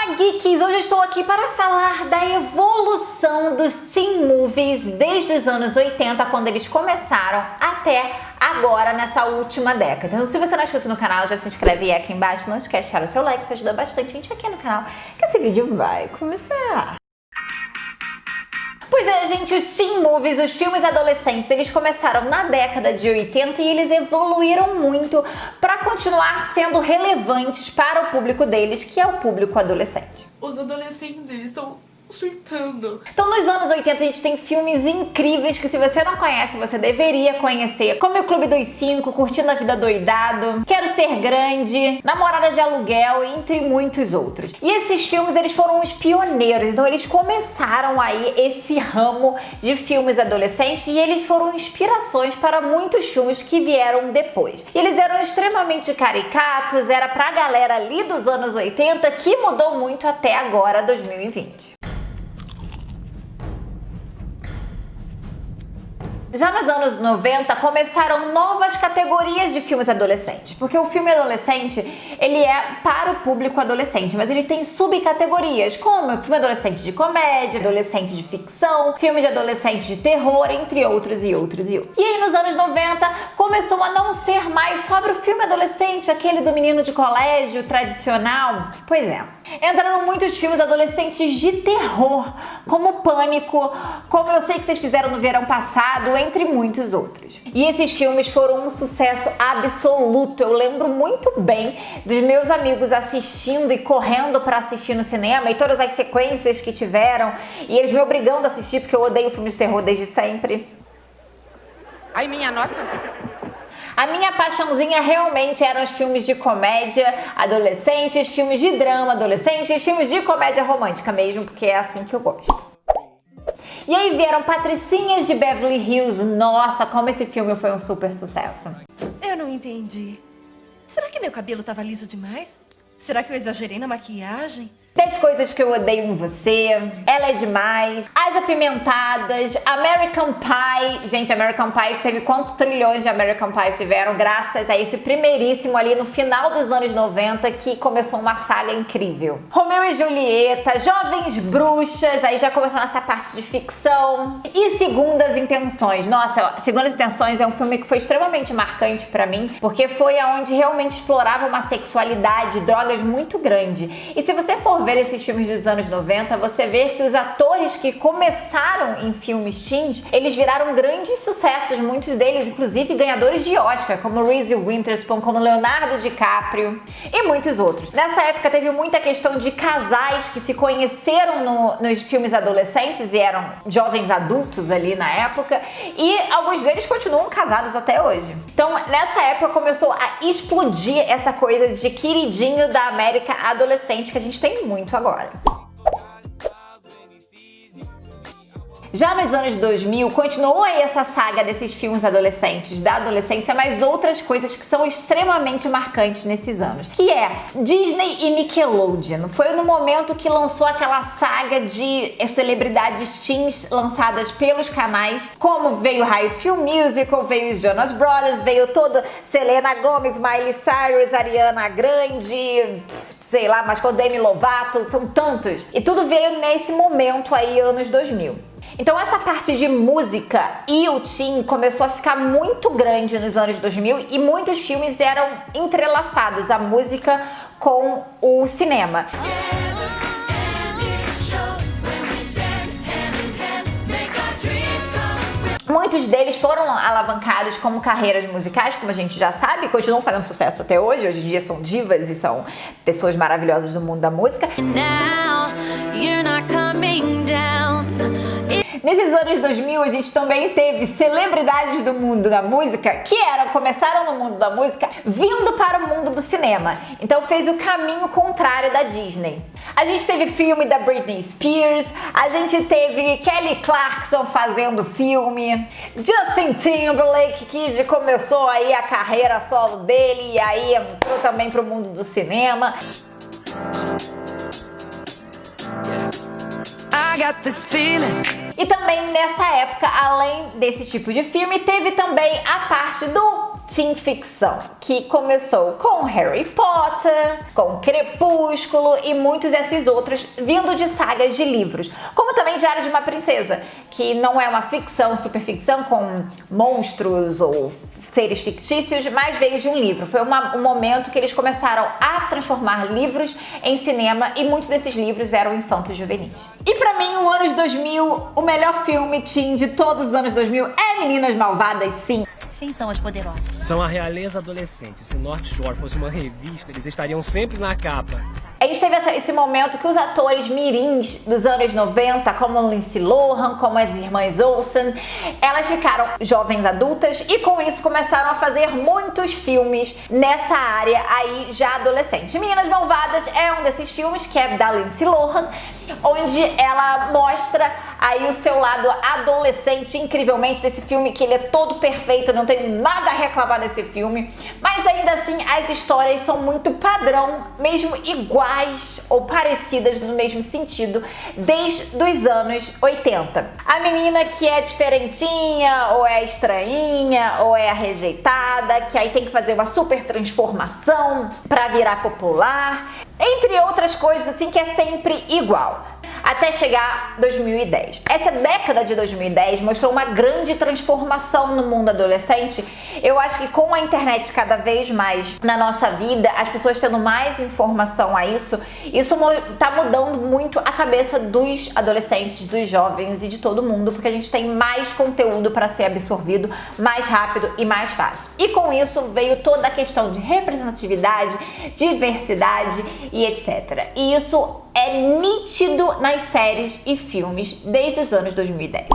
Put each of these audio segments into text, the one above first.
Olá, geeks! Hoje eu estou aqui para falar da evolução dos teen movies desde os anos 80, quando eles começaram, até agora, nessa última década. Então, se você não é inscrito no canal, já se inscreve aí aqui embaixo. Não esquece de deixar o seu like, isso ajuda bastante a gente aqui no canal, que esse vídeo vai começar. Pois é, gente, os teen movies, os filmes adolescentes, eles começaram na década de 80 e eles evoluíram muito para continuar sendo relevantes para o público deles, que é o público adolescente. Os adolescentes, eles estão surtando. Então, nos anos 80 a gente tem filmes incríveis que, se você não conhece, você deveria conhecer, como O Clube dos Cinco, Curtindo a Vida Doidado, Quero Ser Grande, Namorada de Aluguel, entre muitos outros. E esses filmes, eles foram os pioneiros, então eles começaram aí esse ramo de filmes adolescentes e eles foram inspirações para muitos filmes que vieram depois. E eles eram extremamente caricatos, era pra galera ali dos anos 80, que mudou muito até agora, 2020. Já nos anos 90 começaram novas categorias de filmes adolescentes, porque o filme adolescente, ele é para o público adolescente, mas ele tem subcategorias, como filme adolescente de comédia, adolescente de ficção, filme de adolescente de terror, entre outros e outros e outros. E aí nos anos 90 começou a não ser mais sobre o filme adolescente, aquele do menino de colégio tradicional. Pois é, entraram muitos filmes adolescentes de terror, como Pânico, como eu sei que vocês fizeram no verão passado, entre muitos outros. E esses filmes foram um sucesso absoluto. Eu lembro muito bem dos meus amigos assistindo e correndo para assistir no cinema, e todas as sequências que tiveram, e eles me obrigando a assistir, porque eu odeio filmes de terror desde sempre. Ai, minha nossa! A minha paixãozinha realmente eram os filmes de comédia adolescentes, filmes de drama adolescente, filmes de comédia romântica mesmo, porque é assim que eu gosto. E aí vieram Patricinhas de Beverly Hills. Nossa, como esse filme foi um super sucesso. Eu não entendi. Será que meu cabelo tava liso demais? Será que eu exagerei na maquiagem? 10 Coisas que Eu Odeio em Você, Ela é Demais, As Apimentadas, American Pie. Gente, American Pie teve quantos trilhões de American Pie tiveram graças a esse primeiríssimo ali no final dos anos 90 que começou uma saga incrível. Romeu e Julieta, Jovens Bruxas, aí já começou nessa parte de ficção. E Segundas Intenções. Nossa, Segundas Intenções é um filme que foi extremamente marcante pra mim, porque foi aonde realmente explorava uma sexualidade, drogas muito grande. E se você for ver esses filmes dos anos 90, você vê que os atores que começaram em filmes teens, eles viraram grandes sucessos, muitos deles inclusive ganhadores de Oscar, como Reese Witherspoon, como Leonardo DiCaprio e muitos outros. Nessa época teve muita questão de casais que se conheceram nos filmes adolescentes e eram jovens adultos ali na época, e alguns deles continuam casados até hoje. Então nessa época começou a explodir essa coisa de queridinho da América adolescente que a gente tem muito agora. Já nos anos 2000, continuou aí essa saga desses filmes adolescentes, da adolescência, mas outras coisas que são extremamente marcantes nesses anos, que é Disney e Nickelodeon. Foi no momento que lançou aquela saga de celebridades teens lançadas pelos canais, como veio High School Musical, veio os Jonas Brothers, veio toda Selena Gomez, Miley Cyrus, Ariana Grande, sei lá, mas com Demi Lovato, são tantos. E tudo veio nesse momento aí, anos 2000. Então essa parte de música e o teen começou a ficar muito grande nos anos 2000 e muitos filmes eram entrelaçados, a música com o cinema. Muitos deles foram alavancados como carreiras musicais, como a gente já sabe, continuam fazendo sucesso até hoje. Hoje em dia são divas e são pessoas maravilhosas do mundo da música. Nesses anos 2000, a gente também teve celebridades do mundo da música que começaram no mundo da música vindo para o mundo do cinema. Então fez o caminho contrário da Disney. A gente teve filme da Britney Spears, a gente teve Kelly Clarkson fazendo filme, Justin Timberlake, que começou aí a carreira solo dele e aí entrou também para o mundo do cinema. I got this feeling. E também nessa época, além desse tipo de filme, teve também a parte do teen ficção, que começou com Harry Potter, com Crepúsculo e muitos desses outros vindo de sagas de livros, como também Diário de uma Princesa, que não é uma ficção, superficção com monstros ou seres fictícios, mas veio de um livro. Foi um momento que eles começaram a transformar livros em cinema e muitos desses livros eram infantos juvenis. E pra mim, o anos 2000, o melhor filme teen de todos os anos 2000 é Meninas Malvadas, sim. Quem são as poderosas? São a realeza adolescente. Se North Shore fosse uma revista, eles estariam sempre na capa. A gente teve esse momento que os atores mirins dos anos 90, como Lindsay Lohan, como as irmãs Olsen, elas ficaram jovens adultas e com isso começaram a fazer muitos filmes nessa área aí já adolescente. Meninas Malvadas é um desses filmes, que é da Lindsay Lohan, onde ela mostra aí o seu lado adolescente incrivelmente desse filme, que ele é todo perfeito, não tem nada a reclamar desse filme, mas ainda assim as histórias são muito padrão, mesmo iguais ou parecidas no mesmo sentido, desde os anos 80. A menina que é diferentinha, ou é estranhinha, ou é a rejeitada, que aí tem que fazer uma super transformação pra virar popular, entre outras coisas assim que é sempre igual. Até chegar 2010. Essa década de 2010 mostrou uma grande transformação no mundo adolescente. Eu acho que com a internet cada vez mais na nossa vida, as pessoas tendo mais informação a isso tá mudando muito a cabeça dos adolescentes, dos jovens e de todo mundo, porque a gente tem mais conteúdo para ser absorvido mais rápido e mais fácil. E com isso veio toda a questão de representatividade, diversidade e etc. E isso é nítido nas séries e filmes desde os anos 2010.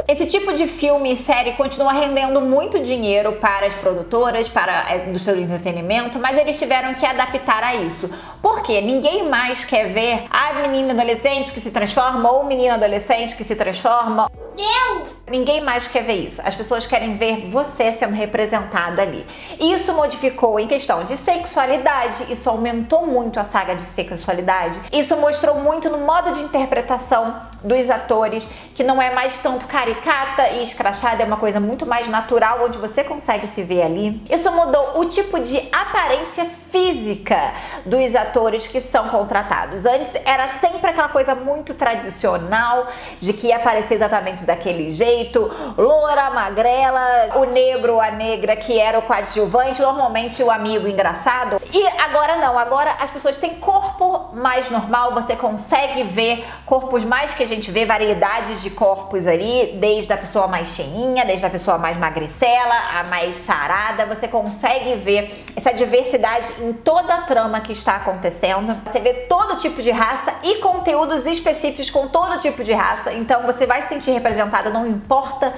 Esse tipo de filme e série continua rendendo muito dinheiro para as produtoras, para a indústria do entretenimento, mas eles tiveram que adaptar a isso. Porque ninguém mais quer ver a menina adolescente que se transforma ou o menino adolescente que se transforma. Ninguém mais quer ver isso. As pessoas querem ver você sendo representada ali. E isso modificou em questão de sexualidade, isso aumentou muito a saga de sexualidade. Isso mostrou muito no modo de interpretação dos atores, que não é mais tanto caricata e escrachada, é uma coisa muito mais natural, onde você consegue se ver ali. Isso mudou o tipo de aparência física dos atores que são contratados. Antes era sempre aquela coisa muito tradicional, de que ia aparecer exatamente daquele jeito, loura, magrela, o negro ou a negra que era o coadjuvante, normalmente o amigo engraçado. E agora não, agora as pessoas têm corpo mais normal, você consegue ver corpos mais que a gente vê, variedades de corpos ali, desde a pessoa mais cheinha, desde a pessoa mais magricela, a mais sarada, você consegue ver essa diversidade em toda a trama que está acontecendo. Você vê todo tipo de raça e conteúdos específicos com todo tipo de raça, então você vai se sentir representada, não importa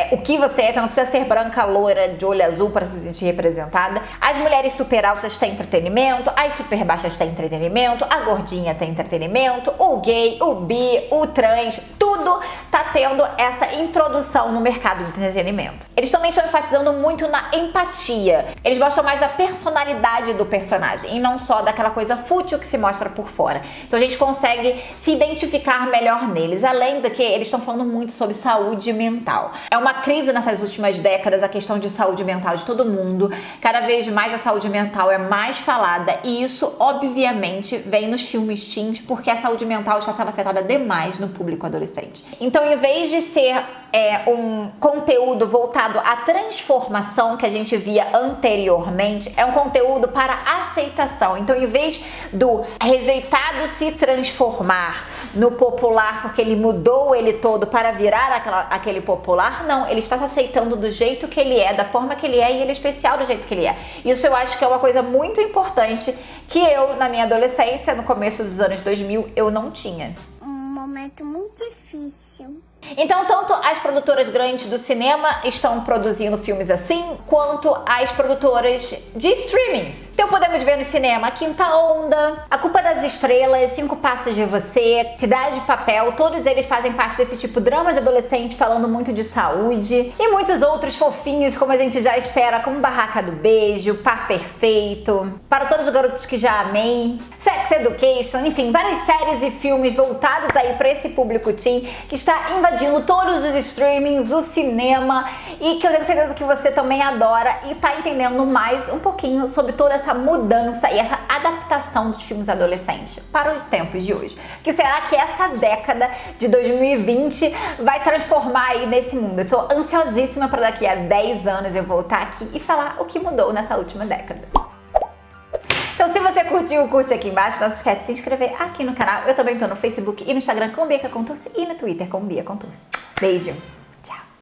o que você não precisa ser branca, loira, de olho azul para se sentir representada. As mulheres super altas têm entretenimento, as super baixas têm entretenimento, a gordinha tem entretenimento, o gay, o bi, o trans, tudo tá tendo essa introdução no mercado do entretenimento. Eles também estão enfatizando muito na empatia. Eles mostram mais da personalidade do personagem e não só daquela coisa fútil que se mostra por fora. Então a gente consegue se identificar melhor neles, além do que eles estão falando muito sobre saúde mental. É uma crise nessas últimas décadas a questão de saúde mental de todo mundo. Cada vez mais a saúde mental é mais falada e isso obviamente vem nos filmes teens, porque a saúde mental está sendo afetada demais no público adolescente. Então, em vez de ser um conteúdo voltado à transformação que a gente via anteriormente, é um conteúdo para aceitação. Então, em vez do rejeitado se transformar no popular porque ele mudou ele todo para virar aquele popular, não, ele está se aceitando do jeito que ele é, da forma que ele é, e ele é especial do jeito que ele é. Isso eu acho que é uma coisa muito importante que eu, na minha adolescência, no começo dos anos 2000, eu não tinha. Um momento muito difícil. Então, tanto as produtoras grandes do cinema estão produzindo filmes assim, quanto as produtoras de streamings. Então podemos ver no cinema A Quinta Onda, A Culpa das Estrelas, 5 Passos de Você, Cidade de Papel, todos eles fazem parte desse tipo de drama de adolescente falando muito de saúde, e muitos outros fofinhos, como a gente já espera, como Barraca do Beijo, Par Perfeito, Para Todos os Garotos que Já Amei, Sex Education, enfim, várias séries e filmes voltados aí para esse público teen que está invadindo invadindo todos os streamings, o cinema, e que eu tenho certeza que você também adora e tá entendendo mais um pouquinho sobre toda essa mudança e essa adaptação dos filmes adolescentes para os tempos de hoje. Que será que essa década de 2020 vai transformar aí nesse mundo? Eu tô ansiosíssima para daqui a 10 anos eu voltar aqui e falar o que mudou nessa última década. Então, se você curtiu, curte aqui embaixo. Não se esquece de se inscrever aqui no canal. Eu também tô no Facebook e no Instagram com Bia Contursi e no Twitter com Bia Contursi. Beijo!